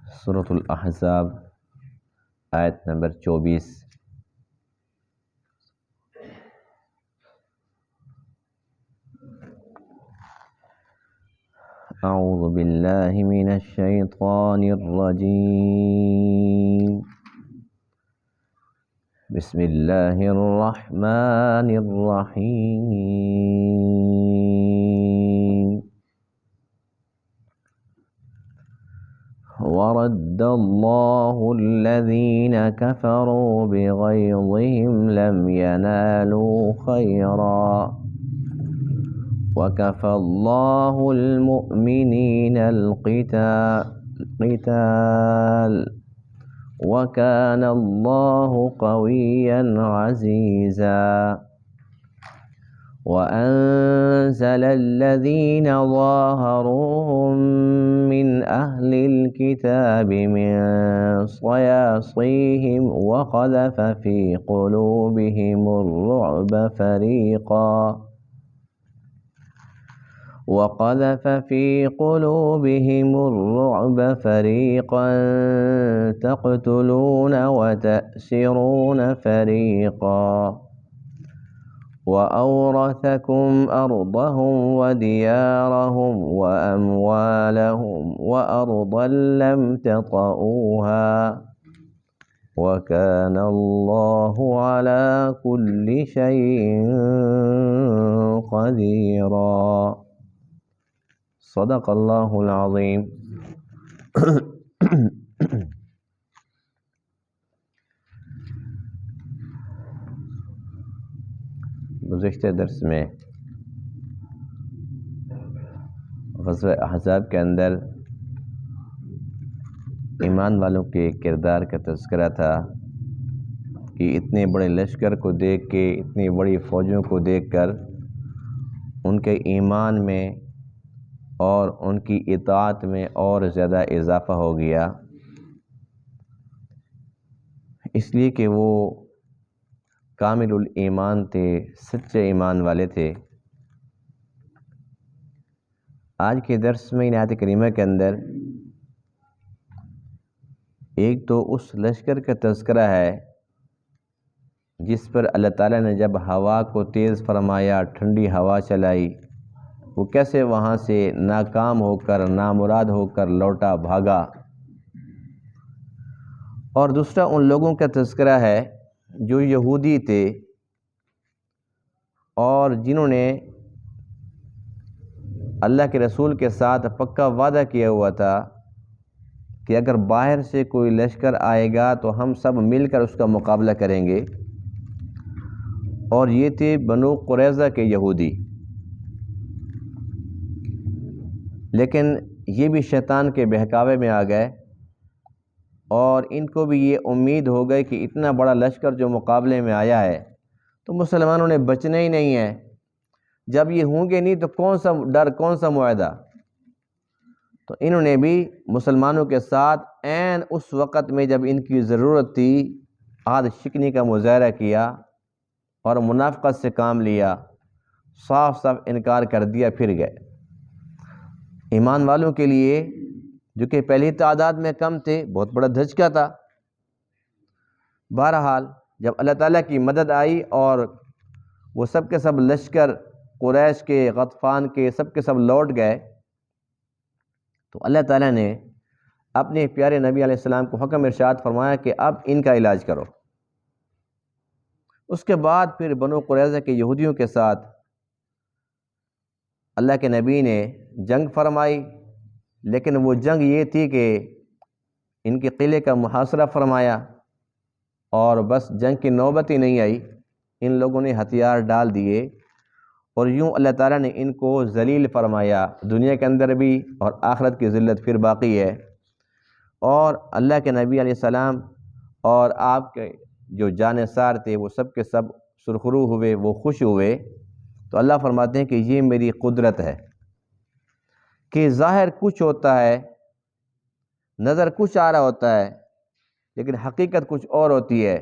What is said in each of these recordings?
سورۃ الاحزاب آیت نمبر 24۔ اعوذ باللہ من الشیطان الرجیم، بسم اللہ الرحمن الرحیم۔ ورد اللہ الذین کفروا بغیظہم لم ینالوا خیرا وَكَفَى اللَّهُ الْمُؤْمِنِينَ الْقِتَالَ وَكَانَ اللَّهُ قَوِيًّا عَزِيزًا۔ وَأَنزَلَ الَّذِينَ ظَاهَرُوهُم مِّنْ أَهْلِ الْكِتَابِ مِنْ صَيَاصِيهِمْ وَقَذَفَ فِي قُلُوبِهِمُ الرُّعْبَ فَرِيقًا تَقْتُلُونَ وَتَأْسِرُونَ فَرِيقًا، وَأَوْرَثَكُمْ أَرْضَهُمْ وَدِيَارَهُمْ وَأَمْوَالَهُمْ وَأَرْضًا لَّمْ تَطَئُوهَا وَكَانَ اللَّهُ عَلَى كُلِّ شَيْءٍ قَدِيرًا۔ صدق اللہ العظیم۔ گزشتہ درس میں غزوہ احزاب کے اندر ایمان والوں کے کردار کا تذکرہ تھا کہ اتنے بڑے لشکر کو دیکھ کے، اتنی بڑی فوجوں کو دیکھ کر ان کے ایمان میں اور ان کی اطاعت میں اور زیادہ اضافہ ہو گیا، اس لیے کہ وہ کامل الایمان تھے، سچے ایمان والے تھے۔ آج کے درس میں آیت کریمہ کے اندر ایک تو اس لشکر کا تذکرہ ہے جس پر اللہ تعالیٰ نے جب ہوا کو تیز فرمایا، ٹھنڈی ہوا چلائی، وہ کیسے وہاں سے ناکام ہو کر، نامراد ہو کر لوٹا بھاگا۔ اور دوسرا ان لوگوں کا تذکرہ ہے جو یہودی تھے اور جنہوں نے اللہ کے رسول کے ساتھ پکا وعدہ کیا ہوا تھا کہ اگر باہر سے کوئی لشکر آئے گا تو ہم سب مل کر اس کا مقابلہ کریں گے، اور یہ تھے بنو قریظہ کے یہودی۔ لیکن یہ بھی شیطان کے بہکاوے میں آ گئے اور ان کو بھی یہ امید ہو گئی کہ اتنا بڑا لشکر جو مقابلے میں آیا ہے تو مسلمانوں نے بچنا ہی نہیں ہے، جب یہ ہوں گے نہیں تو کون سا ڈر، کون سا معاہدہ۔ تو انہوں نے بھی مسلمانوں کے ساتھ عین اس وقت میں جب ان کی ضرورت تھی عہد شکنی کا مظاہرہ کیا اور منافقت سے کام لیا، صاف صاف انکار کر دیا، پھر گئے۔ ایمان والوں کے لیے جو کہ پہلی تعداد میں کم تھے بہت بڑا دھچکا تھا۔ بہرحال جب اللہ تعالیٰ کی مدد آئی اور وہ سب کے سب لشکر قریش کے، غطفان کے، سب کے سب لوٹ گئے، تو اللہ تعالیٰ نے اپنے پیارے نبی علیہ السلام کو حکم ارشاد فرمایا کہ اب ان کا علاج کرو۔ اس کے بعد پھر بنو قریظہ کے یہودیوں کے ساتھ اللہ کے نبی نے جنگ فرمائی، لیکن وہ جنگ یہ تھی کہ ان کے قلعے کا محاصرہ فرمایا اور بس جنگ کی نوبت ہی نہیں آئی، ان لوگوں نے ہتھیار ڈال دیے اور یوں اللہ تعالیٰ نے ان کو ذلیل فرمایا، دنیا کے اندر بھی اور آخرت کی ذلت پھر باقی ہے۔ اور اللہ کے نبی علیہ السلام اور آپ کے جو جانثار تھے وہ سب کے سب سرخرو ہوئے، وہ خوش ہوئے۔ تو اللہ فرماتے ہیں کہ یہ میری قدرت ہے کہ ظاہر کچھ ہوتا ہے، نظر کچھ آ رہا ہوتا ہے، لیکن حقیقت کچھ اور ہوتی ہے۔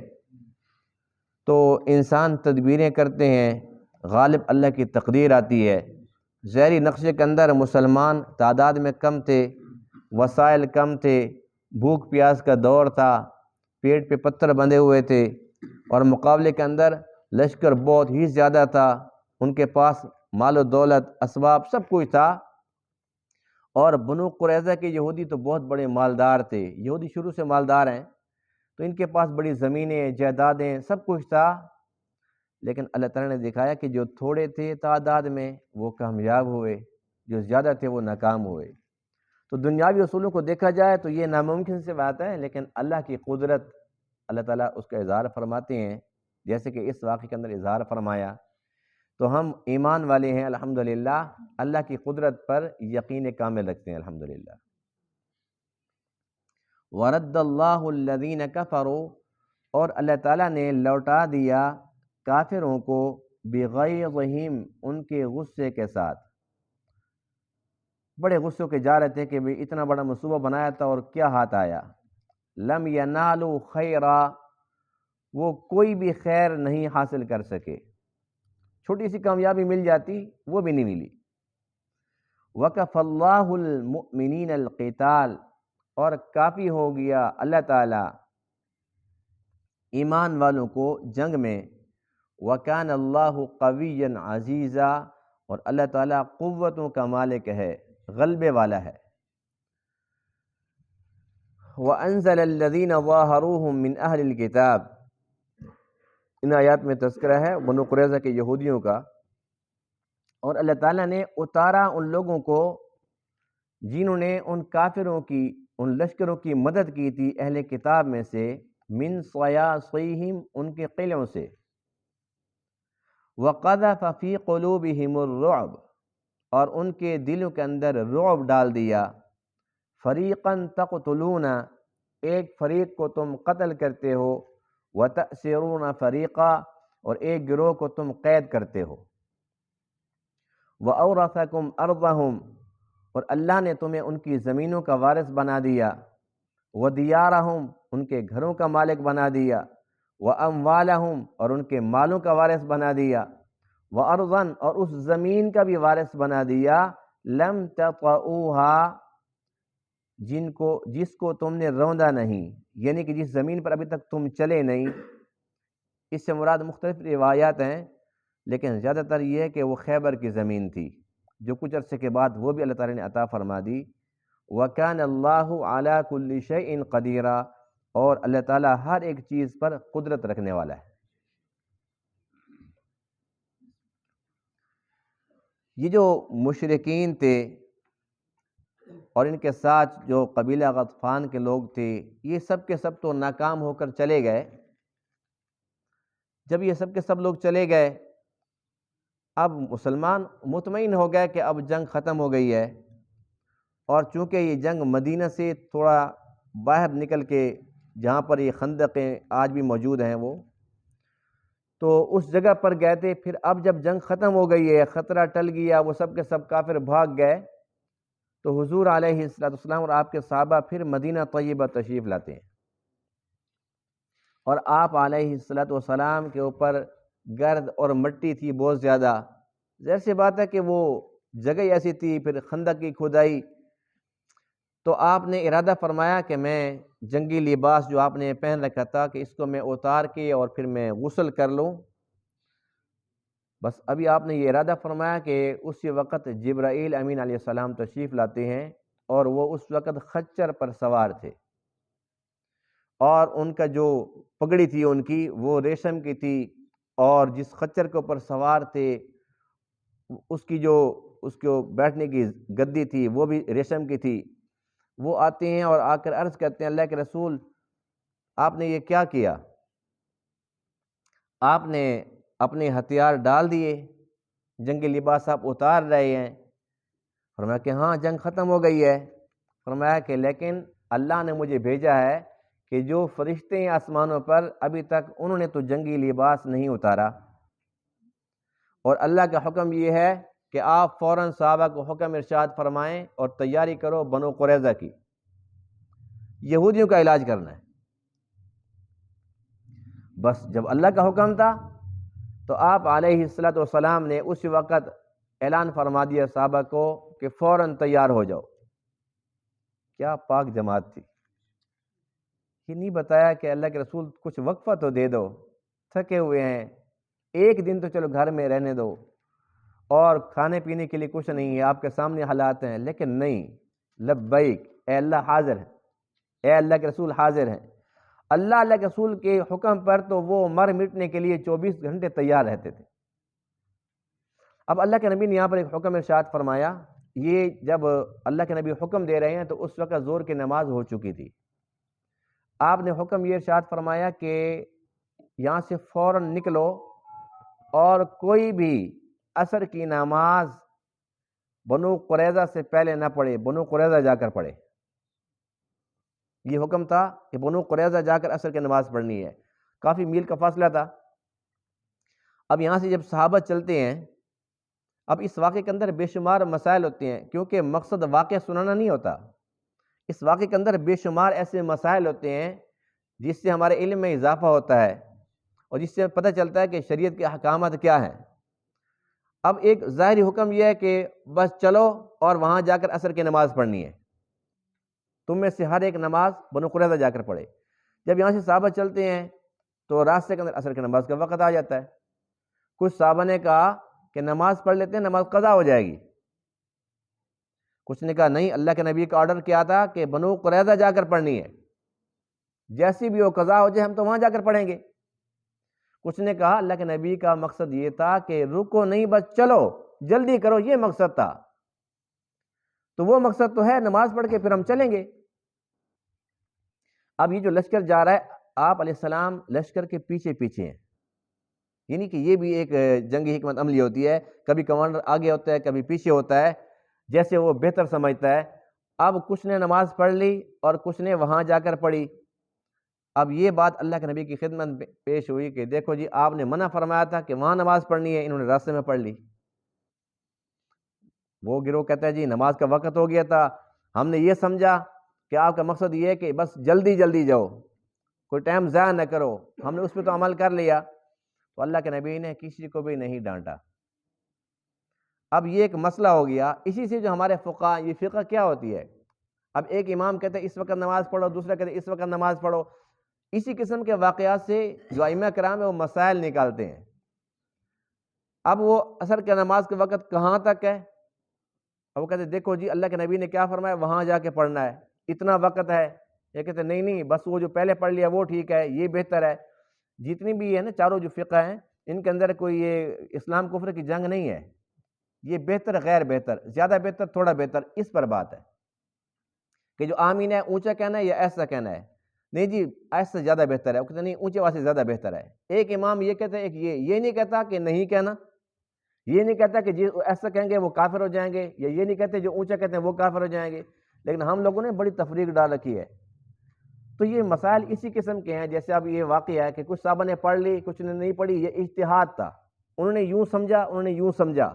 تو انسان تدبیریں کرتے ہیں، غالب اللہ کی تقدیر آتی ہے۔ ظاہری نقشے کے اندر مسلمان تعداد میں کم تھے، وسائل کم تھے، بھوک پیاس کا دور تھا، پیٹ پہ پتھر بندھے ہوئے تھے، اور مقابلے کے اندر لشکر بہت ہی زیادہ تھا، ان کے پاس مال و دولت، اسباب، سب کچھ تھا۔ اور بنو قریظہ کے یہودی تو بہت بڑے مالدار تھے، یہودی شروع سے مالدار ہیں، تو ان کے پاس بڑی زمینیں، جائیدادیں، سب کچھ تھا۔ لیکن اللہ تعالیٰ نے دکھایا کہ جو تھوڑے تھے تعداد میں وہ کامیاب ہوئے، جو زیادہ تھے وہ ناکام ہوئے۔ تو دنیاوی اصولوں کو دیکھا جائے تو یہ ناممکن سی بات ہے، لیکن اللہ کی قدرت، اللہ تعالیٰ اس کا اظہار فرماتے ہیں، جیسے کہ اس واقعے کے اندر اظہار فرمایا۔ تو ہم ایمان والے ہیں الحمدللہ، اللہ کی قدرت پر یقین کامل رکھتے ہیں الحمدللہ۔ وَرَدَّ اللَّهُ الَّذِينَ كَفَرُوا، اور اللہ تعالیٰ نے لوٹا دیا کافروں کو، بِغَيْظِهِمْ، ان کے غصے کے ساتھ۔ بڑے غصے کے جا رہے تھے کہ بھئی اتنا بڑا منصوبہ بنایا تھا اور کیا ہاتھ آیا۔ لَمْ يَنَالُوا خَيْرًا، وہ کوئی بھی خیر نہیں حاصل کر سکے، چھوٹی سی کامیابی مل جاتی وہ بھی نہیں ملی۔ وَكَفَى اللَّهُ الْمُؤْمِنِينَ الْقِتَالَ، اور کافی ہو گیا اللہ تعالیٰ ایمان والوں کو جنگ میں۔ وَكَانَ اللَّهُ قَوِيًّا عَزِيزًا، اور اللہ تعالیٰ قوتوں کا مالک ہے، غلبے والا ہے۔ وَأَنزَلَ الَّذِينَ ظَاهَرُوهُم مِّنْ أَهْلِ الْكِتَابِ، ان آیات میں تذکرہ ہے بنو قریظہ کے یہودیوں کا، اور اللہ تعالیٰ نے اتارا ان لوگوں کو جنہوں نے ان کافروں کی، ان لشکروں کی مدد کی تھی اہل کتاب میں سے، من صیاصیہم، ان کے قلعوں سے، وَقَذَفَ فِي قُلُوبِهِمُ الرُّعْبَ، اور ان کے دلوں کے اندر رعب ڈال دیا۔ فَرِيقًا تَقْتُلُونَ، ایک فریق کو تم قتل کرتے ہو، وَتَأْسِرُونَ فَرِيقًا، اور ایک گروہ کو تم قید کرتے ہو۔ وَأَوْرَثَكُمْ أَرْضَهُمْ، اور اللہ نے تمہیں ان کی زمینوں کا وارث بنا دیا۔ وَدِيَارَهُمْ، ان کے گھروں کا مالک بنا دیا۔ وَأَمْوَالَهُمْ، اور ان کے مالوں کا وارث بنا دیا۔ وَأَرْضًا، اور اس زمین کا بھی وارث بنا دیا، لَمْ تَطَئُوهَا، جس کو تم نے روندا نہیں، یعنی کہ جس زمین پر ابھی تک تم چلے نہیں۔ اس سے مراد مختلف روایات ہیں، لیکن زیادہ تر یہ ہے کہ وہ خیبر کی زمین تھی، جو کچھ عرصے کے بعد وہ بھی اللہ تعالیٰ نے عطا فرما دی۔ وَكَانَ اللَّهُ عَلَى كُلِّ شَيْءٍ قَدِيرًا، اور اللہ تعالیٰ ہر ایک چیز پر قدرت رکھنے والا ہے۔ یہ جو مشرکین تھے اور ان کے ساتھ جو قبیلہ غطفان کے لوگ تھے، یہ سب کے سب تو ناکام ہو کر چلے گئے۔ جب یہ سب کے سب لوگ چلے گئے، اب مسلمان مطمئن ہو گئے کہ اب جنگ ختم ہو گئی ہے، اور چونکہ یہ جنگ مدینہ سے تھوڑا باہر نکل کے، جہاں پر یہ خندقیں آج بھی موجود ہیں، وہ تو اس جگہ پر گئے تھے۔ پھر اب جب جنگ ختم ہو گئی ہے، خطرہ ٹل گیا، وہ سب کے سب کافر بھاگ گئے، تو حضور علیہ السلام اور آپ کے صحابہ پھر مدینہ طیبہ تشریف لاتے ہیں، اور آپ علیہ السلام کے اوپر گرد اور مٹی تھی بہت زیادہ۔ ظاہر سی بات ہے کہ وہ جگہ ایسی تھی، پھر خندق کی کھدائی، تو آپ نے ارادہ فرمایا کہ میں جنگی لباس جو آپ نے پہن رکھا تھا کہ اس کو میں اتار کے اور پھر میں غسل کر لوں۔ بس ابھی آپ نے یہ ارادہ فرمایا کہ اسی وقت جبرائیل امین علیہ السلام تشریف لاتے ہیں، اور وہ اس وقت خچر پر سوار تھے، اور ان کا جو پگڑی تھی ان کی وہ ریشم کی تھی، اور جس خچر کے اوپر سوار تھے اس کو بیٹھنے کی گدی تھی وہ بھی ریشم کی تھی۔ وہ آتے ہیں اور آ کر عرض کرتے ہیں، اللہ کے رسول آپ نے یہ کیا کیا؟ آپ نے اپنے ہتھیار ڈال دیے، جنگی لباس آپ اتار رہے ہیں۔ فرمایا کہ ہاں جنگ ختم ہو گئی ہے۔ فرمایا کہ لیکن اللہ نے مجھے بھیجا ہے کہ جو فرشتے ہیں آسمانوں پر ابھی تک انہوں نے تو جنگی لباس نہیں اتارا، اور اللہ کا حکم یہ ہے کہ آپ فوراً صحابہ کو حکم ارشاد فرمائیں اور تیاری کرو بنو قریظہ کی، یہودیوں کا علاج کرنا ہے۔ بس جب اللہ کا حکم تھا تو آپ علیہ السلام نے اس وقت اعلان فرما دیا صحابہ کو کہ فوراً تیار ہو جاؤ۔ کیا پاک جماعت تھی! یہ نہیں بتایا کہ اللہ کے رسول کچھ وقفہ تو دے دو، تھکے ہوئے ہیں، ایک دن تو چلو گھر میں رہنے دو، اور کھانے پینے کے لیے کچھ نہیں ہے، آپ کے سامنے حالات ہیں، لیکن نہیں، لبیک، اے اللہ حاضر ہے، اے اللہ کے رسول حاضر ہیں۔ اللہ کے رسول کے حکم پر تو وہ مر مٹنے کے لیے 24 گھنٹے تیار رہتے تھے۔ اب اللہ کے نبی نے یہاں پر ایک حکم ارشاد فرمایا، یہ جب اللہ کے نبی حکم دے رہے ہیں تو اس وقت زور کی نماز ہو چکی تھی۔ آپ نے حکم یہ ارشاد فرمایا کہ یہاں سے فوراً نکلو اور کوئی بھی عصر کی نماز بنو قریظہ سے پہلے نہ پڑھے، بنو قریظہ جا کر پڑھے۔ یہ حکم تھا کہ بنو قریظہ جا کر عصر کی نماز پڑھنی ہے، کافی میل کا فاصلہ تھا۔ اب یہاں سے جب صحابہ چلتے ہیں، اب اس واقعے کے اندر بے شمار مسائل ہوتے ہیں، کیونکہ مقصد واقعہ سنانا نہیں ہوتا، اس واقعے کے اندر بے شمار ایسے مسائل ہوتے ہیں جس سے ہمارے علم میں اضافہ ہوتا ہے اور جس سے پتہ چلتا ہے کہ شریعت کے احکامات کیا ہیں۔ اب ایک ظاہری حکم یہ ہے کہ بس چلو اور وہاں جا کر عصر کی نماز پڑھنی ہے، تم میں سے ہر ایک نماز بنو قریظہ جا کر پڑھے۔ جب یہاں سے صحابہ چلتے ہیں تو راستے کے اندر عصر کی نماز کا وقت آ جاتا ہے۔ کچھ صحابہ نے کہا کہ نماز پڑھ لیتے ہیں، نماز قضا ہو جائے گی۔ کچھ نے کہا نہیں، اللہ کے نبی کا آرڈر کیا تھا کہ بنو قریظہ جا کر پڑھنی ہے، جیسی بھی وہ قضا ہو جائے ہم تو وہاں جا کر پڑھیں گے۔ کچھ نے کہا اللہ کے نبی کا مقصد یہ تھا کہ رکو نہیں، بس چلو جلدی کرو، یہ مقصد تھا، تو وہ مقصد تو ہے، نماز پڑھ کے پھر ہم چلیں گے۔ اب یہ جو لشکر جا رہا ہے، آپ علیہ السلام لشکر کے پیچھے پیچھے ہیں، یعنی کہ یہ بھی ایک جنگی حکمت عملی ہوتی ہے، کبھی کمانڈر آگے ہوتا ہے، کبھی پیچھے ہوتا ہے، جیسے وہ بہتر سمجھتا ہے۔ اب کچھ نے نماز پڑھ لی اور کچھ نے وہاں جا کر پڑھی۔ اب یہ بات اللہ کے نبی کی خدمت میں پیش ہوئی کہ دیکھو جی، آپ نے منع فرمایا تھا کہ وہاں نماز پڑھنی ہے، انہوں نے راستے میں پڑھ لی۔ وہ گروہ کہتا ہے جی نماز کا وقت ہو گیا تھا، ہم نے یہ سمجھا کہ آپ کا مقصد یہ ہے کہ بس جلدی جلدی جاؤ، کوئی ٹائم ضائع نہ کرو، ہم نے اس پہ تو عمل کر لیا۔ تو اللہ کے نبی نے کسی کو بھی نہیں ڈانٹا۔ اب یہ ایک مسئلہ ہو گیا، اسی سے جو ہمارے فقہ، یہ فقہ کیا ہوتی ہے، اب ایک امام کہتے ہیں اس وقت نماز پڑھو، دوسرا کہتے ہیں اس وقت نماز پڑھو، اسی قسم کے واقعات سے جو ائمہ کرام ہیں وہ مسائل نکالتے ہیں۔ اب وہ عصر کی نماز کے وقت کہاں تک ہے، اب وہ کہتے ہیں دیکھو جی اللہ کے نبی نے کیا فرمایا، وہاں جا کے پڑھنا ہے، اتنا وقت ہے۔ یہ کہتے ہیں نہیں نہیں، بس وہ جو پہلے پڑھ لیا وہ ٹھیک ہے، یہ بہتر ہے۔ جتنی بھی ہے نا چاروں جو فقہ ہیں، ان کے اندر کوئی یہ اسلام کفر کی جنگ نہیں ہے، یہ بہتر غیر بہتر، زیادہ بہتر تھوڑا بہتر، اس پر بات ہے کہ جو آمین ہے اونچا کہنا ہے یا ایسا کہنا ہے، نہیں جی ایسا زیادہ بہتر ہے، وہ کہتے نہیں اونچے واسطے زیادہ بہتر ہے۔ ایک امام یہ کہتا ہے، ایک یہ نہیں کہتا کہ نہیں کہنا، یہ نہیں کہتا کہ جی ایسا کہیں گے وہ کافر ہو جائیں گے، یا یہ نہیں کہتے جو اونچا کہتے ہیں وہ کافر ہو جائیں گے، لیکن ہم لوگوں نے بڑی تفریق ڈال رکھی ہے۔ تو یہ مسائل اسی قسم کے ہیں، جیسے اب یہ واقعہ ہے کہ کچھ صحابہ نے پڑھ لی، کچھ نے نہیں پڑھی، یہ اجتہاد تھا، انہوں نے یوں سمجھا، انہوں نے یوں سمجھا۔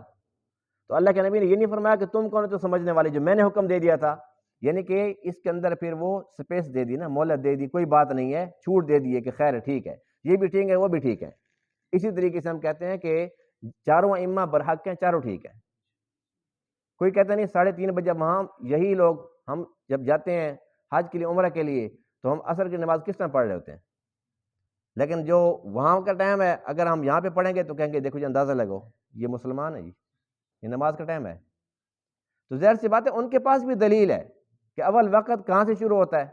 تو اللہ کے نبی نے یہ نہیں فرمایا کہ تم کون ہو تو سمجھنے والے، جو میں نے حکم دے دیا تھا، یعنی کہ اس کے اندر پھر وہ سپیس دے دی نا، مہلت دے دی، کوئی بات نہیں ہے، چھوٹ دے دی ہے کہ خیر ٹھیک ہے، یہ بھی ٹھیک ہے وہ بھی ٹھیک ہے۔ اسی طریقے سے ہم کہتے ہیں کہ چاروں ائمہ برحق ہیں، چاروں ٹھیک ہے۔ کوئی کہتا نہیں 3:30 بجے وہاں یہی لوگ، ہم جب جاتے ہیں حج کے لیے، عمرہ کے لیے، تو ہم عصر کی نماز کس طرح پڑھ رہے ہوتے ہیں، لیکن جو وہاں کا ٹائم ہے اگر ہم یہاں پہ پڑھیں گے تو کہیں گے دیکھو جی اندازہ لگو یہ مسلمان ہے جی، یہ نماز کا ٹائم ہے۔ تو ظاہر سی بات ہے ان کے پاس بھی دلیل ہے کہ اول وقت کہاں سے شروع ہوتا ہے،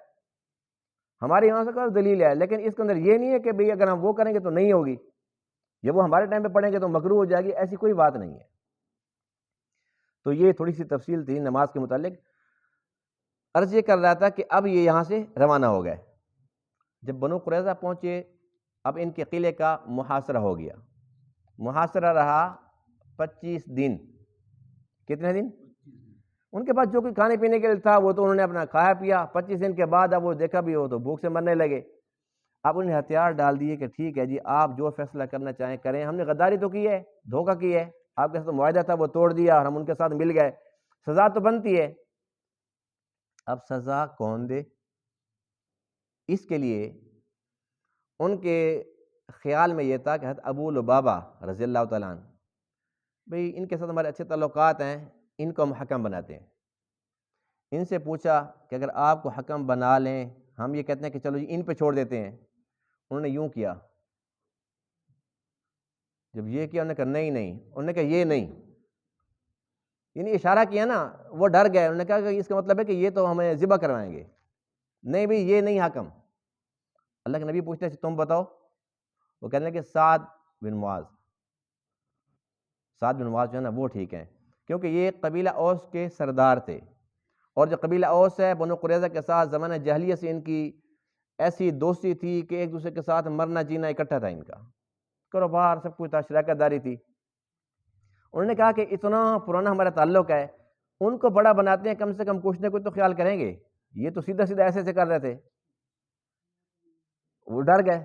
ہمارے یہاں سے کوئی دلیل ہے، لیکن اس کے اندر یہ نہیں ہے کہ بھئی اگر ہم وہ کریں گے تو نہیں ہوگی، یا وہ ہمارے ٹائم پہ پڑھیں گے تو مکروہ ہو جائے گی، ایسی کوئی بات نہیں ہے۔ تو یہ تھوڑی سی تفصیل تھی نماز کے متعلق۔ عرض یہ کر رہا تھا کہ اب یہ یہاں سے روانہ ہو گئے، جب بنو قریظہ پہنچے، اب ان کے قلعے کا محاصرہ ہو گیا۔ محاصرہ رہا 25 دن۔ کتنے دن؟ ان کے پاس جو کوئی کھانے پینے کے لیے تھا وہ تو انہوں نے اپنا کھایا پیا۔ 25 دن کے بعد اب وہ دیکھا بھی ہو تو بھوک سے مرنے لگے۔ اب انہیں ہتھیار ڈال دیے کہ ٹھیک ہے جی آپ جو فیصلہ کرنا چاہیں کریں، ہم نے غداری تو کی ہے، دھوکہ کی ہے، آپ کے ساتھ معاہدہ تھا وہ توڑ دیا اور ہم ان کے ساتھ مل گئے، سزا تو بنتی ہے۔ اب سزا کون دے؟ اس کے لیے ان کے خیال میں یہ تھا کہ حضرت ابو لبابہ رضی اللہ تعالیٰ عنہ، بھئی ان کے ساتھ ہمارے اچھے تعلقات ہیں، ان کو ہم حکم بناتے ہیں۔ ان سے پوچھا کہ اگر آپ کو حکم بنا لیں ہم یہ کہتے ہیں کہ چلو جی ان پہ چھوڑ دیتے ہیں، انہوں نے یوں کیا، جب یہ کیا انہوں نے کہا نہیں نہیں، انہوں نے کہا یہ نہیں، یعنی اشارہ کیا نا، وہ ڈر گئے، انہوں نے کہا کہ اس کا مطلب ہے کہ یہ تو ہمیں ذبح کروائیں گے، نہیں بھئی یہ نہیں حکم۔ اللہ کے نبی پوچھتے ہیں تم بتاؤ، وہ کہنے لگے سعد بن معاذ، سعد بن معاذ جو ہے نا وہ ٹھیک ہیں، کیونکہ یہ قبیلہ اوس کے سردار تھے، اور جو قبیلہ اوس ہے بنو قریظہ کے ساتھ زمانہ جاہلیت سے ان کی ایسی دوستی تھی کہ ایک دوسرے کے ساتھ مرنا جینا اکٹھا تھا، ان کا کاروبار سب کچھ تھا، شراکت داری تھی۔ انہوں نے کہا کہ اتنا پرانا ہمارا تعلق ہے، ان کو بڑا بناتے ہیں، کم سے کم کچھ نہ کچھ تو خیال کریں گے، یہ تو سیدھا سیدھا ایسے کر رہے تھے، وہ ڈر گئے۔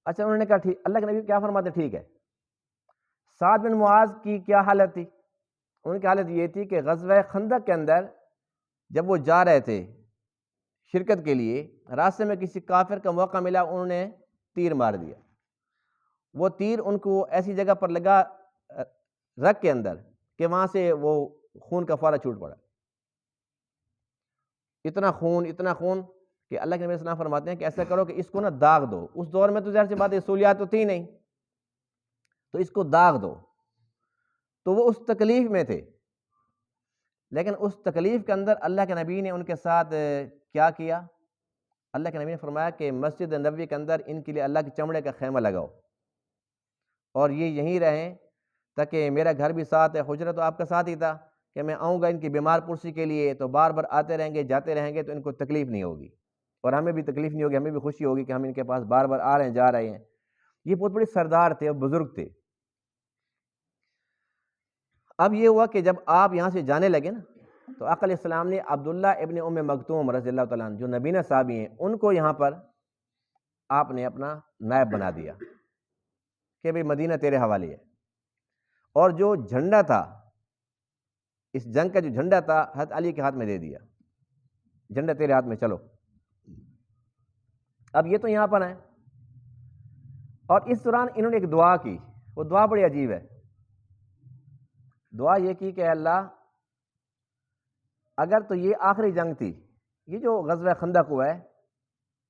اچھا انہوں نے کہا ٹھیک، اللہ کے نبی کیا فرماتے ٹھیک ہے۔ سعد بن معاذ کی کیا حالت تھی؟ ان کی حالت یہ تھی کہ غزوہ خندق کے اندر جب وہ جا رہے تھے شرکت کے لیے، راستے میں کسی کافر کا موقع ملا، انہوں نے تیر مار دیا، وہ تیر ان کو ایسی جگہ پر لگا رگ کے اندر کہ وہاں سے وہ خون کا فوارہ چھوٹ پڑا، اتنا خون کہ اللہ کے نبی صلی اللہ علیہ وسلم فرماتے ہیں کہ ایسا کرو کہ اس کو نا داغ دو۔ اس دور میں تو ظاہر سی بات ہے سہولیات تو تھی نہیں، تو اس کو داغ دو۔ تو وہ اس تکلیف میں تھے، لیکن اس تکلیف کے اندر اللہ کے نبی نے ان کے ساتھ کیا کیا؟ اللہ کے نبی نے فرمایا کہ مسجد نبوی کے اندر ان کے لیے اللہ کے چمڑے کا خیمہ لگاؤ، اور یہ یہیں رہیں تاکہ میرا گھر بھی ساتھ ہے، حجرہ تو آپ کا ساتھ ہی تھا کہ میں آؤں گا ان کی بیمار پرسی کے لیے تو بار بار آتے رہیں گے جاتے رہیں گے، تو ان کو تکلیف نہیں ہوگی اور ہمیں بھی تکلیف نہیں ہوگی، ہمیں بھی خوشی ہوگی کہ ہم ان کے پاس بار بار آ رہے ہیں جا رہے ہیں۔ یہ بہت بڑے سردار تھے اور بزرگ تھے۔ اب یہ ہوا کہ جب آپ یہاں سے جانے لگے نا، تو آقا علیہ السلام نے عبداللہ ابن ام مکتوم رضی اللہ تعالیٰ عنہ جو نبینا صحابی ہیں، ان کو یہاں پر آپ نے اپنا نائب بنا دیا کہ بھئی مدینہ تیرے حوالے ہے، اور جو جھنڈا تھا اس جنگ کا، جو جھنڈا تھا حضرت علی کے ہاتھ میں دے دیا، جھنڈا تیرے ہاتھ میں، چلو اب یہ تو یہاں پر ہیں۔ اور اس دوران انہوں نے ایک دعا کی، وہ دعا بڑی عجیب ہے۔ دعا یہ کی کہ اللہ اگر تو یہ آخری جنگ تھی، یہ جو غزوہ خندق ہوا ہے،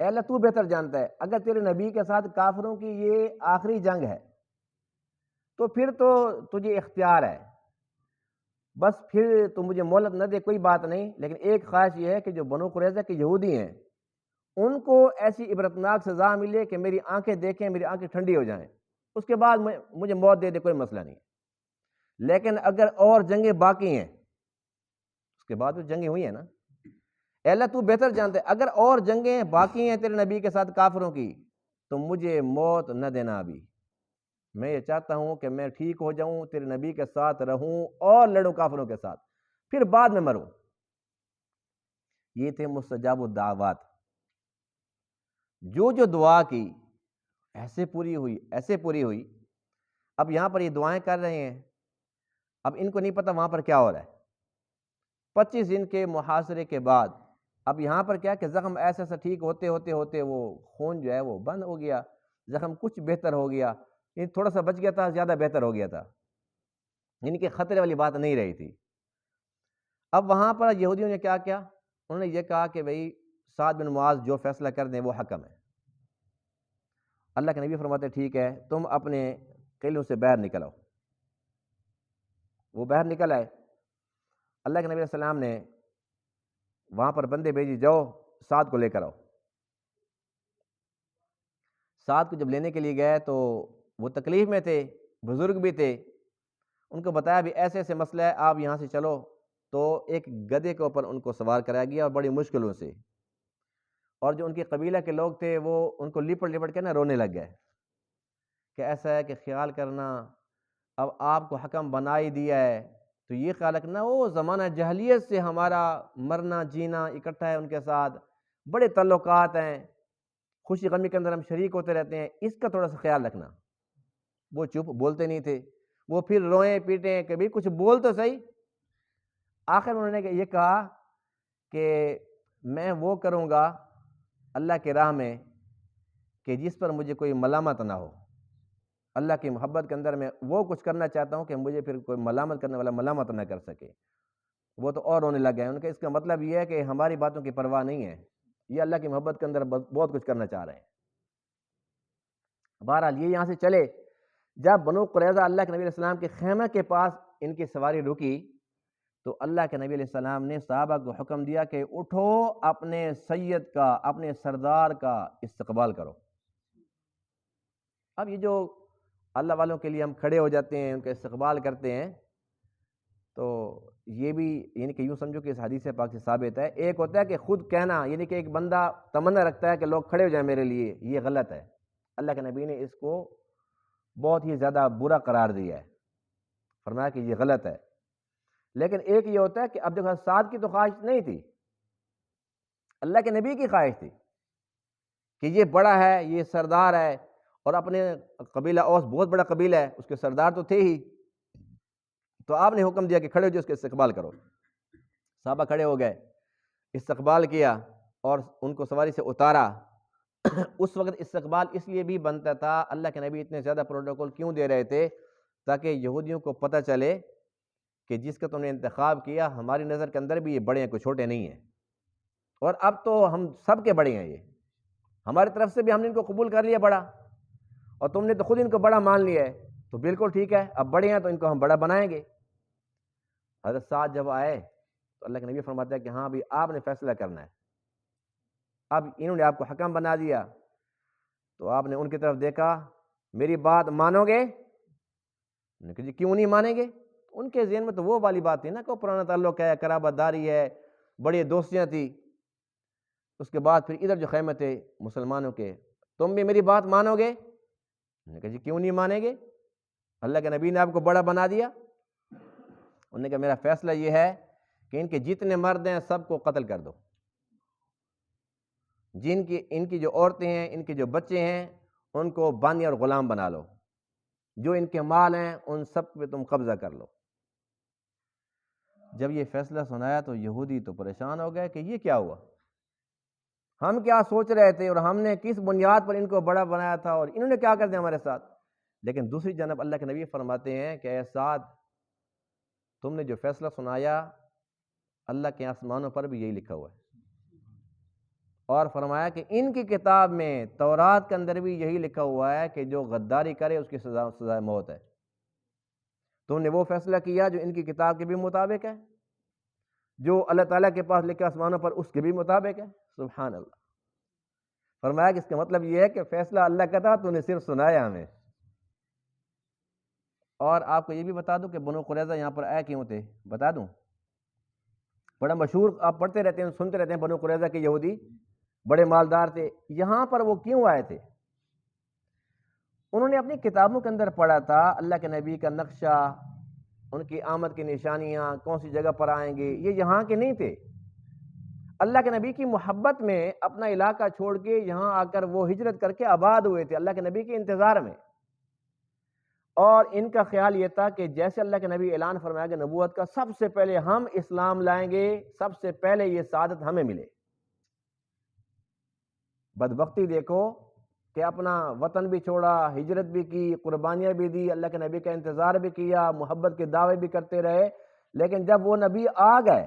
اے اللہ تو بہتر جانتا ہے، اگر تیرے نبی کے ساتھ کافروں کی یہ آخری جنگ ہے تو پھر تو تجھے اختیار ہے، بس پھر تو مجھے مہلت نہ دے، کوئی بات نہیں، لیکن ایک خواہش یہ ہے کہ جو بنو قریظہ کے یہودی ہیں ان کو ایسی عبرتناک سزا ملے کہ میری آنکھیں دیکھیں، میری آنکھیں ٹھنڈی ہو جائیں، اس کے بعد مجھے موت دے دے، کوئی مسئلہ نہیں، لیکن اگر اور جنگیں باقی ہیں، اس کے بعد وہ جنگیں ہوئی ہیں نا، اے اللہ تو بہتر جانتے، اگر اور جنگیں باقی ہیں تیرے نبی کے ساتھ کافروں کی تو مجھے موت نہ دینا ابھی، میں یہ چاہتا ہوں کہ میں ٹھیک ہو جاؤں، تیرے نبی کے ساتھ رہوں اور لڑوں کافروں کے ساتھ، پھر بعد میں مروں۔ یہ تھے مستجاب الدعوات، جو دعا کی ایسے پوری ہوئی۔ اب یہاں پر یہ دعائیں کر رہے ہیں، اب ان کو نہیں پتہ وہاں پر کیا ہو رہا ہے۔ 25 دن کے محاصرے کے بعد اب یہاں پر کیا کہ زخم ایسا ٹھیک ہوتے وہ خون جو ہے وہ بند ہو گیا، زخم کچھ بہتر ہو گیا، تھوڑا سا بچ گیا تھا، زیادہ بہتر ہو گیا تھا، یعنی کہ خطرے والی بات نہیں رہی تھی۔ اب وہاں پر یہودیوں نے کیا کیا؟ انہوں نے یہ کہا کہ بھئی سعد بن معاذ جو فیصلہ کر دیں وہ حکم ہے۔ اللہ کے نبی فرماتے ٹھیک ہے، تم اپنے قلعوں سے باہر نکل آؤ۔ وہ باہر نکل آئے، اللہ کے نبی علیہ السلام نے وہاں پر بندے بھیجی، جاؤ سعد کو لے کر آؤ۔ سعد کو جب لینے کے لیے گئے تو وہ تکلیف میں تھے، بزرگ بھی تھے، ان کو بتایا بھی ایسے ایسے مسئلہ ہے، آپ یہاں سے چلو، تو ایک گدھے کے اوپر ان کو سوار کرایا گیا اور بڑی مشکلوں سے، اور جو ان کے قبیلہ کے لوگ تھے وہ ان کو لپٹ لپٹ کے نا رونے لگ گئے کہ ایسا ہے کہ خیال کرنا اب آپ کو حکم بنا ہی دیا ہے تو یہ خیال رکھنا وہ زمانہ جہلیت سے ہمارا مرنا جینا اکٹھا ہے، ان کے ساتھ بڑے تعلقات ہیں، خوشی غمی کے اندر ہم شریک ہوتے رہتے ہیں، اس کا تھوڑا سا خیال رکھنا۔ وہ چپ، بولتے نہیں تھے، وہ پھر روئیں پیٹیں کہ بھی کچھ بول تو صحیح۔ آخر انہوں نے یہ کہا کہ میں وہ کروں گا اللہ کے راہ میں کہ جس پر مجھے کوئی ملامت نہ ہو، اللہ کی محبت کے اندر میں وہ کچھ کرنا چاہتا ہوں کہ مجھے پھر کوئی ملامت کرنے والا ملامت نہ کر سکے۔ وہ تو اور رونے لگ گئے، ان کا اس کا مطلب یہ ہے کہ ہماری باتوں کی پرواہ نہیں ہے، یہ اللہ کی محبت کے اندر بہت کچھ کرنا چاہ رہے ہیں۔ بہرحال یہ یہاں سے چلے، جب بنو قریظہ اللہ کے نبی علیہ السلام کے خیمہ کے پاس ان کی سواری رکی تو اللہ کے نبی علیہ السلام نے صحابہ کو حکم دیا کہ اٹھو، اپنے سید کا، اپنے سردار کا استقبال کرو۔ اب یہ جو اللہ والوں کے لیے ہم کھڑے ہو جاتے ہیں، ان کا استقبال کرتے ہیں، تو یہ بھی یعنی کہ یوں سمجھو کہ اس حدیث پاک سے ثابت ہے۔ ایک ہوتا ہے کہ خود کہنا، یعنی کہ ایک بندہ تمنا رکھتا ہے کہ لوگ کھڑے ہو جائیں میرے لیے، یہ غلط ہے۔ اللہ کے نبی نے اس کو بہت ہی زیادہ برا قرار دیا ہے، فرمایا کہ یہ غلط ہے۔ لیکن ایک یہ ہوتا ہے کہ اب دیکھو سعد کی تو خواہش نہیں تھی، اللہ کے نبی کی خواہش تھی کہ یہ بڑا ہے، یہ سردار ہے، اور اپنے قبیلہ اوس بہت بڑا قبیلہ ہے، اس کے سردار تو تھے ہی، تو آپ نے حکم دیا کہ کھڑے ہو جو اس کے استقبال کرو۔ صحابہ کھڑے ہو گئے، استقبال کیا اور ان کو سواری سے اتارا۔ اس وقت استقبال اس لیے بھی بنتا تھا، اللہ کے نبی اتنے زیادہ پروٹوکول کیوں دے رہے تھے؟ تاکہ یہودیوں کو پتہ چلے کہ جس کا تم نے انتخاب کیا ہماری نظر کے اندر بھی یہ بڑے ہیں، کوئی چھوٹے نہیں ہیں، اور اب تو ہم سب کے بڑے ہیں، یہ ہماری طرف سے بھی ہم نے ان کو قبول کر لیا بڑا، اور تم نے تو خود ان کو بڑا مان لیا ہے، تو بالکل ٹھیک ہے، اب بڑے ہیں تو ان کو ہم بڑا بنائیں گے۔ حضرت سعد جب آئے تو اللہ کے نبی فرماتا ہے کہ ہاں بھی آپ نے فیصلہ کرنا ہے، اب انہوں نے آپ کو حکم بنا دیا، تو آپ نے ان کی طرف دیکھا، میری بات مانو گے؟ انہوں نے کہا جی کیوں نہیں مانیں گے؟ ان کے ذہن میں تو وہ والی بات تھی نا کہ پرانا تعلق ہے، قرابت داری ہے، بڑی دوستیاں تھی۔ اس کے بعد پھر ادھر جو خیمے تھے مسلمانوں کے، تم بھی میری بات مانو گے؟ انہوں نے کہا جی کیوں نہیں مانیں گے؟ اللہ کے نبی نے آپ کو بڑا بنا دیا۔ انہوں نے کہا میرا فیصلہ یہ ہے کہ ان کے جتنے مرد ہیں سب کو قتل کر دو، ان کی جو عورتیں ہیں، ان کے جو بچے ہیں، ان کو بانی اور غلام بنا لو، جو ان کے مال ہیں ان سب پہ تم قبضہ کر لو۔ جب یہ فیصلہ سنایا تو یہودی تو پریشان ہو گئے کہ یہ کیا ہوا، ہم کیا سوچ رہے تھے اور ہم نے کس بنیاد پر ان کو بڑا بنایا تھا، اور انہوں نے کیا کر دیا ہمارے ساتھ۔ لیکن دوسری جانب اللہ کے نبی فرماتے ہیں کہ اے سعد، تم نے جو فیصلہ سنایا اللہ کے آسمانوں پر بھی یہی لکھا ہوا ہے، اور فرمایا کہ ان کی کتاب میں تورات کے اندر بھی یہی لکھا ہوا ہے کہ جو غداری کرے اس کی سزا موت ہے۔ تم نے وہ فیصلہ کیا جو ان کی کتاب کے بھی مطابق ہے، جو اللہ تعالیٰ کے پاس لکھا آسمانوں پر اس کے بھی مطابق ہے۔ سبحان اللہ۔ فرمایا کہ اس کا مطلب یہ ہے کہ فیصلہ اللہ کا تھا، تو نے صرف سنایا ہمیں۔ اور آپ کو یہ بھی بتا دوں کہ بنو قریظہ یہاں پر آئے کیوں تھے، بتا دوں؟ بڑا مشہور، آپ پڑھتے رہتے ہیں، سنتے رہتے ہیں، بنو قریظہ کے یہودی بڑے مالدار تھے۔ یہاں پر وہ کیوں آئے تھے؟ انہوں نے اپنی کتابوں کے اندر پڑھا تھا اللہ کے نبی کا نقشہ، ان کی آمد کی نشانیاں، کون سی جگہ پر آئیں گے، یہ یہاں کے نہیں تھے۔ اللہ کے نبی کی محبت میں اپنا علاقہ چھوڑ کے یہاں آ کر وہ ہجرت کر کے آباد ہوئے تھے اللہ کے نبی کے انتظار میں، اور ان کا خیال یہ تھا کہ جیسے اللہ کے نبی اعلان فرمایا کہ نبوت کا سب سے پہلے ہم اسلام لائیں گے، سب سے پہلے یہ سعادت ہمیں ملے۔ بدبختی دیکھو کہ اپنا وطن بھی چھوڑا، ہجرت بھی کی، قربانیاں بھی دی، اللہ کے نبی کا انتظار بھی کیا، محبت کے دعوے بھی کرتے رہے، لیکن جب وہ نبی آ گئے،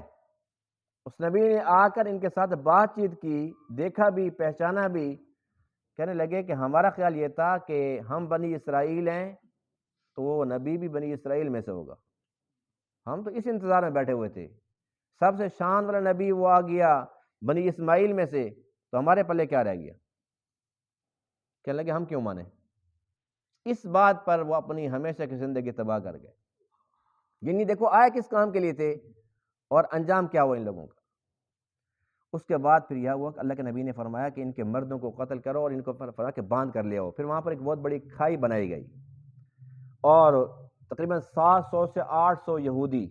اس نبی نے آ کر ان کے ساتھ بات چیت کی، دیکھا بھی، پہچانا بھی، کہنے لگے کہ ہمارا خیال یہ تھا کہ ہم بنی اسرائیل ہیں تو وہ نبی بھی بنی اسرائیل میں سے ہوگا، ہم تو اس انتظار میں بیٹھے ہوئے تھے، سب سے شان والا نبی وہ آ گیا بنی اسماعیل میں سے، تو ہمارے پلے کیا رہ گیا؟ کہنے لگے ہم کیوں مانیں؟ اس بات پر وہ اپنی ہمیشہ کی زندگی تباہ کر گئے۔ یعنی دیکھو آئے کس کام کے لیے تھے اور انجام کیا ہوا ان لوگوں کا۔ اس کے بعد پھر یہ ہوا کہ اللہ کے نبی نے فرمایا کہ ان کے مردوں کو قتل کرو اور ان کو فرمایا کہ باندھ کر لے آؤ۔ پھر وہاں پر ایک بہت بڑی کھائی بنائی گئی، اور تقریباً 700 سے 800 یہودی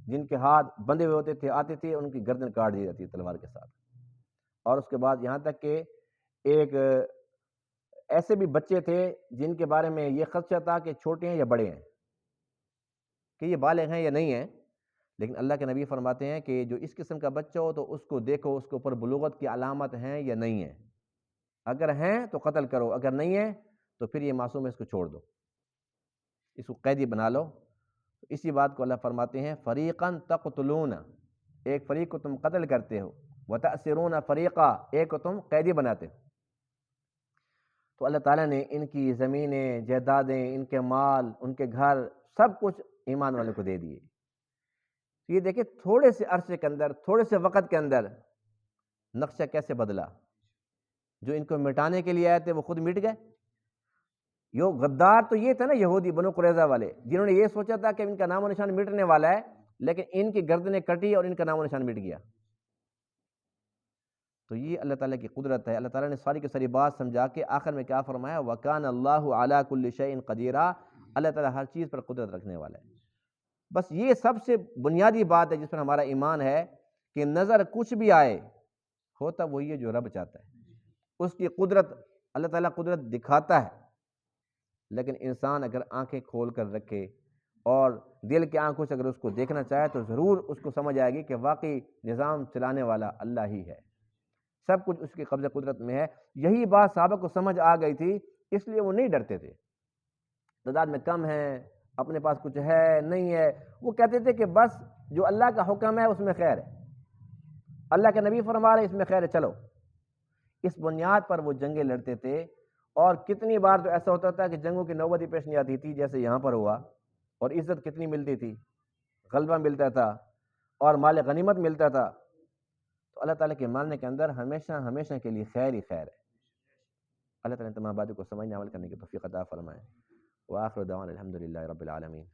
جن کے ہاتھ بندھے ہوئے ہوتے تھے آتے تھے، ان کی گردن کاٹ دی جاتی تلوار کے ساتھ۔ اور اس کے بعد یہاں تک کہ ایک ایسے بھی بچے تھے جن کے بارے میں یہ خدشہ تھا کہ چھوٹے ہیں یا بڑے ہیں، کہ یہ بالغ ہیں یا نہیں ہیں، لیکن اللہ کے نبی فرماتے ہیں کہ جو اس قسم کا بچہ ہو تو اس کو دیکھو اس کے اوپر بلوغت کی علامت ہیں یا نہیں ہیں، اگر ہیں تو قتل کرو، اگر نہیں ہے تو پھر یہ معصوم ہے، اس کو چھوڑ دو، اس کو قیدی بنا لو۔ اسی بات کو اللہ فرماتے ہیں فریقاً تقتلون، ایک فریق کو تم قتل کرتے ہو وَتَأْسِرُونَ فَرِيقًا، ایک کو تم قیدی بناتے ہو۔ تو اللہ تعالیٰ نے ان کی زمینیں، جائیدادیں، ان کے مال، ان کے گھر، سب کچھ ایمان والوں کو دے دیے۔ یہ دیکھیں تھوڑے سے عرصے کے اندر، تھوڑے سے وقت کے اندر نقشہ کیسے بدلا۔ جو ان کو مٹانے کے لیے آئے تھے وہ خود مٹ گئے۔ غدار تو یہ تھے نا یہودی بنو قریظہ والے، جنہوں نے یہ سوچا تھا کہ ان کا نام و نشان مٹنے والا ہے، لیکن ان کی گردنیں کٹی اور ان کا نام و نشان مٹ گیا۔ تو یہ اللہ تعالیٰ کی قدرت ہے۔ اللہ تعالیٰ نے ساری کی ساری بات سمجھا کے آخر میں کیا فرمایا، وَكَانَ اللَّهُ عَلَىٰ كُلِّ شَيْءٍ قَدِيرًا، اللہ تعالیٰ ہر چیز پر قدرت رکھنے والا ہے۔ بس یہ سب سے بنیادی بات ہے جس پر ہمارا ایمان ہے کہ نظر کچھ بھی آئے، ہوتا وہی ہے جو رب چاہتا ہے۔ اس کی قدرت، اللہ تعالیٰ قدرت دکھاتا ہے، لیکن انسان اگر آنکھیں کھول کر رکھے اور دل کے آنکھوں سے اگر اس کو دیکھنا چاہے تو ضرور اس کو سمجھ آئے گی کہ واقعی نظام چلانے والا اللہ ہی ہے، سب کچھ اس کی قبضہ قدرت میں ہے۔ یہی بات صحابہ کو سمجھ آ گئی تھی، اس لیے وہ نہیں ڈرتے تھے۔ تعداد میں کم ہیں، اپنے پاس کچھ ہے نہیں ہے، وہ کہتے تھے کہ بس جو اللہ کا حکم ہے اس میں خیر ہے، اللہ کے نبی فرما رہے اس میں خیر ہے، چلو۔ اس بنیاد پر وہ جنگیں لڑتے تھے، اور کتنی بار تو ایسا ہوتا تھا کہ جنگوں کی نوبت ہی پیش نہیں آتی تھی، جیسے یہاں پر ہوا، اور عزت کتنی ملتی تھی، غلبہ ملتا تھا اور مال غنیمت ملتا تھا۔ تو اللہ تعالیٰ کے ماننے کے اندر ہمیشہ ہمیشہ کے لیے خیر ہی خیر ہے۔ اللہ تعالیٰ نے تمام باتوں کو سمجھنے عمل کرنے کی توفیق عطا فرمائے۔ وآخر دعوانا الحمد للہ رب العالمین۔